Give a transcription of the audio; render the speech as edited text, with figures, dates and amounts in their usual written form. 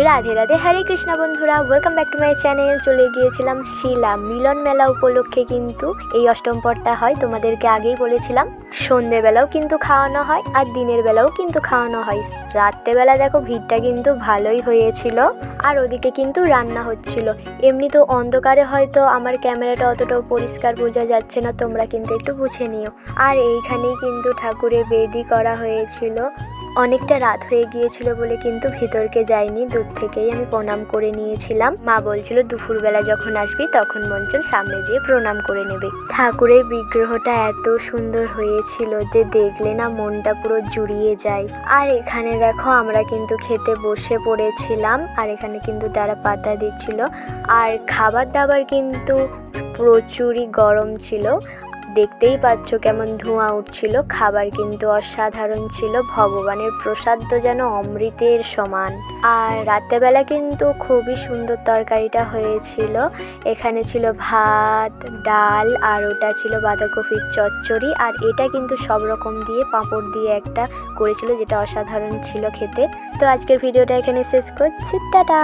রাধে রাধে, হরে কৃষ্ণ বন্ধুরা, welcome back to my channel. চলে গিয়েছিলাম শিলা মিলন মেলা উপলক্ষে, কিন্তু এই অষ্টম পটটা হয়, তোমাদেরকে আগেই বলেছিলাম। সন্ধ্যেবেলাও কিন্তু খাওয়ানো হয় আর দিনের বেলাও কিন্তু খাওয়ানো হয়। রাত্রেবেলা দেখো ভিড়টা কিন্তু ভালোই হয়েছিল, আর ওদিকে কিন্তু রান্না হচ্ছিল। এমনি তো অন্ধকারে হয়তো আমার ক্যামেরাটা অতটাও পরিষ্কার বোঝা যাচ্ছে না, তোমরা কিন্তু একটু বুঝে নিও। আর এইখানেই কিন্তু ঠাকুরের বেদি করা হয়েছিল। অনেকটা রাত হয়ে গিয়েছিল বলে কিন্তু ভিতরকে যাইনি, দূর থেকেই আমি প্রণাম করে নিয়েছিলাম। মা বলছিল দুপুরবেলা যখন আসবি তখন মঞ্চের সামনে যেয়ে প্রণাম করে নেবে। ঠাকুরের বিগ্রহটা এত সুন্দর হয়েছিল যে দেখলে না মনটা পুরো জুড়িয়ে যায়। আর এখানে দেখো আমরা কিন্তু খেতে বসে পড়েছিলাম, আর এখানে কিন্তু তারা পাতা দিচ্ছিল। আর খাবার দাবার কিন্তু প্রচুরই গরম ছিল, দেখতেই পাচ্ছ কেমন ধোঁয়া উঠছিল। খাবার কিন্তু অসাধারণ ছিল, ভগবানের প্রসাদ তো যেন অমৃতের সমান। আর রাত্রেবেলা কিন্তু খুবই সুন্দর তরকারিটা হয়েছিল। এখানে ছিল ভাত, ডাল, আর ওটা ছিল বাঁধাকপির চচ্চড়ি, আর এটা কিন্তু সব রকম দিয়ে পাঁপড় দিয়ে একটা করেছিল, যেটা অসাধারণ ছিল খেতে। তো আজকের ভিডিওটা এখানে শেষ করছি, টাটা।